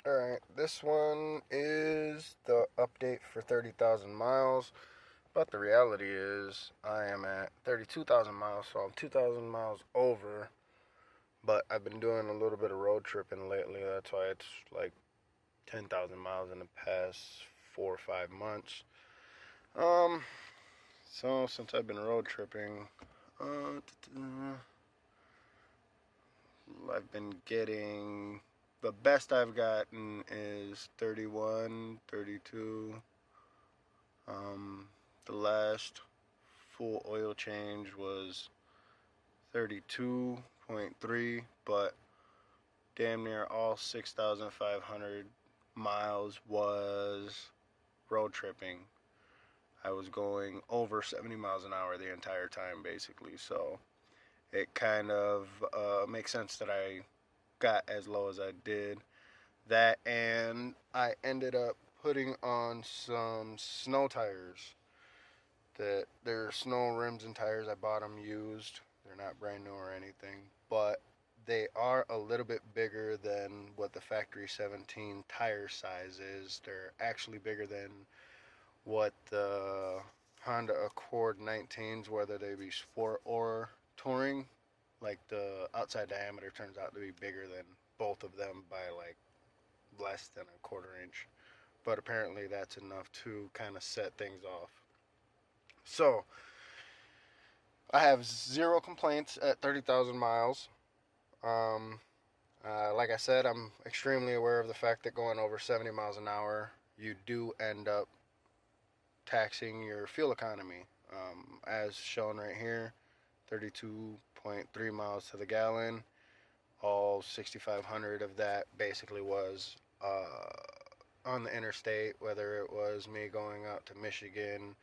Alright, this one is the update for 30,000 miles. But the reality is, I am at 32,000 miles, so I'm 2,000 miles over. But I've been doing a little bit of road tripping lately. That's why it's like 10,000 miles in the past 4 or 5 months. Um, so since I've been road tripping, uh, I've been getting the best I've gotten is 31, 32. Um, the last full oil change was 32.3, but damn near all 6,500 miles was road tripping. I was going over 70 miles an hour the entire time, basically. So it kind of makes sense that I got as low as I did. That, and I ended up putting on some snow tires. That they're snow rims and tires. I bought them used. They're not brand new or anything, but they are a little bit bigger than what the factory 17 tire size is. They're actually bigger than what the Honda Accord 19s, whether they be sport or touring. Like the outside diameter turns out to be bigger than both of them by like less than a quarter inch. But apparently that's enough to kind of set things off. So I have zero complaints at 30,000 miles. Um, like I said, I'm extremely aware of the fact that going over 70 miles an hour, you do end up taxing your fuel economy. As shown right here, 32.3 miles to the gallon. All 6,500 of that basically was on the interstate, whether it was me going out to Michigan,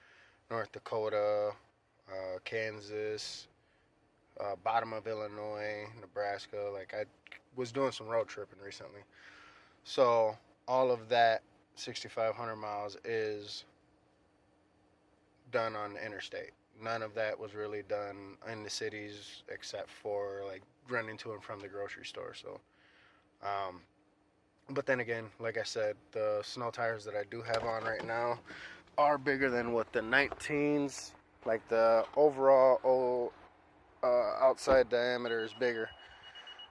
North Dakota, Kansas, bottom of Illinois, Nebraska. Like I was doing some road tripping recently. So all of that 6,500 miles is done on the interstate. None of that was really done in the cities except for like running to and from the grocery store. So, um, but then again, like I said, the snow tires that I do have on right now are bigger than what the 19s, like the overall outside diameter is bigger.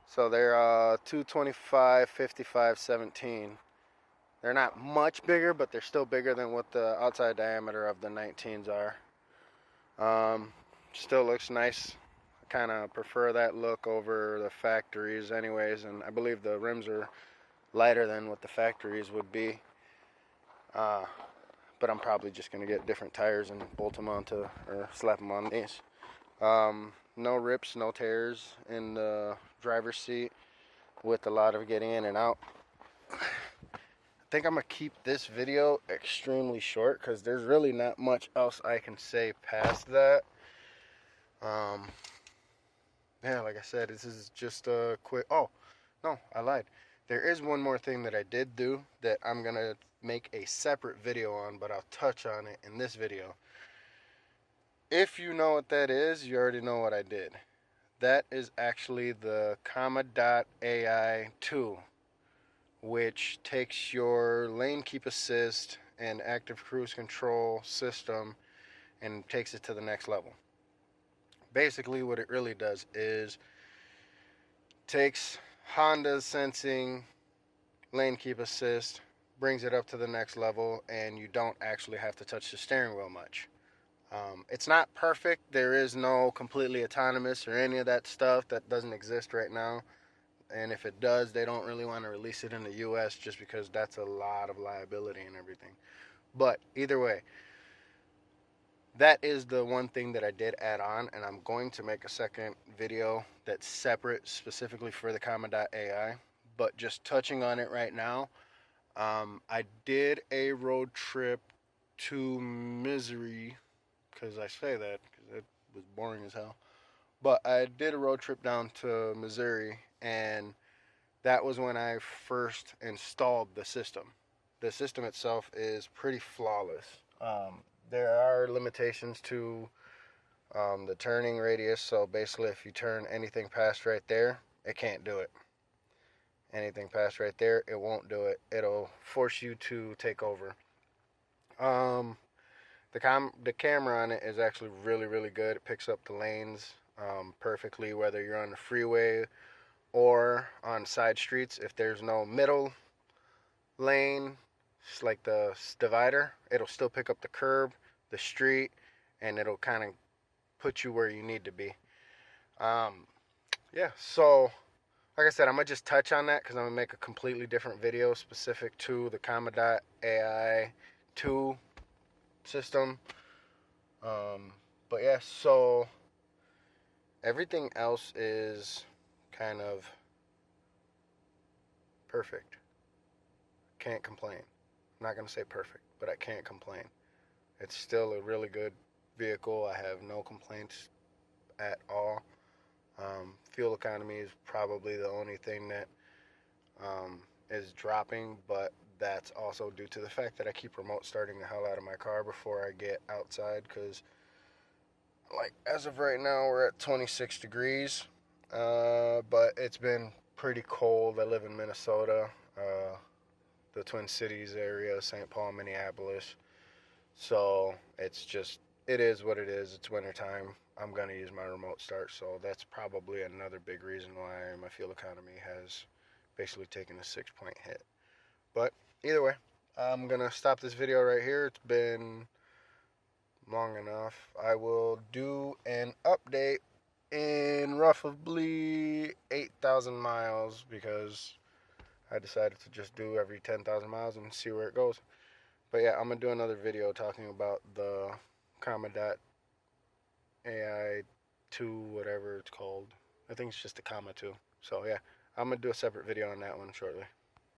So they're 225, 55, 17. They're not much bigger, but they're still bigger than what the outside diameter of the 19s are. Um, Still looks nice. I kind of prefer that look over the factories, anyways, and I believe the rims are lighter than what the factories would be. Uh, but I'm probably just gonna get different tires and bolt them onto or slap them on these. No rips, no tears in the driver's seat with a lot of getting in and out. I think I'm gonna keep this video extremely short because there's really not much else I can say past that. Um, yeah, like I said, this is just a quick. Oh, no, I lied. There is one more thing that I did do that I'm gonna make a separate video on, but I'll touch on it in this video. If you know what that is, you already know what I did. That is actually the Comma Dot AI 2, which takes your lane keep assist and active cruise control system and takes it to the next level. Basically, what it really does is takes Honda's sensing lane keep assist, brings it up to the next level, and you don't actually have to touch the steering wheel much. It's not perfect. There is no completely autonomous or any of that stuff that doesn't exist right now. And if it does, they don't really want to release it in the US just because that's a lot of liability and everything. But either way, that is the one thing that I did add on, and I'm going to make a second video that's separate specifically for the Comma.ai. But just touching on it right now, I did a road trip to Missouri, because I say that because it was boring as hell. But I did a road trip down to Missouri, and that was when I first installed the system. The system itself is pretty flawless. There are limitations to the turning radius, so basically, if you turn anything past right there, it can't do it. Anything past right there, it won't do it. It'll force you to take over. Um, the camera on it is actually really good. It picks up the lanes perfectly, whether you're on the freeway or on side streets. If there's no middle lane, it's like the divider, it'll still pick up the curb, the street, and it'll kind of put you where you need to be. Um, yeah, so like I said, I'm gonna just touch on that because I'm gonna make a completely different video specific to the Commodore AI 2 system. But yeah, so everything else is kind of perfect. Can't complain. I'm not gonna say perfect, but I can't complain. It's still a really good vehicle. I have no complaints at all. Fuel economy is probably the only thing that is dropping, but that's also due to the fact that I keep remote starting the hell out of my car before I get outside. Because, like, as of right now, we're at 26 degrees, but it's been pretty cold. I live in Minnesota, the Twin Cities area, St. Paul, Minneapolis. So it's just, it is what it is. It's wintertime. I'm going to use my remote start. So that's probably another big reason why my fuel economy has basically taken a 6-point hit. But either way, I'm going to stop this video right here. It's been long enough. I will do an update in roughly 8,000 miles because I decided to just do every 10,000 miles and see where it goes. But yeah, I'm going to do another video talking about the Commodore AI 2, whatever it's called. I think it's just the Comma 2. So yeah, I'm going to do a separate video on that one shortly.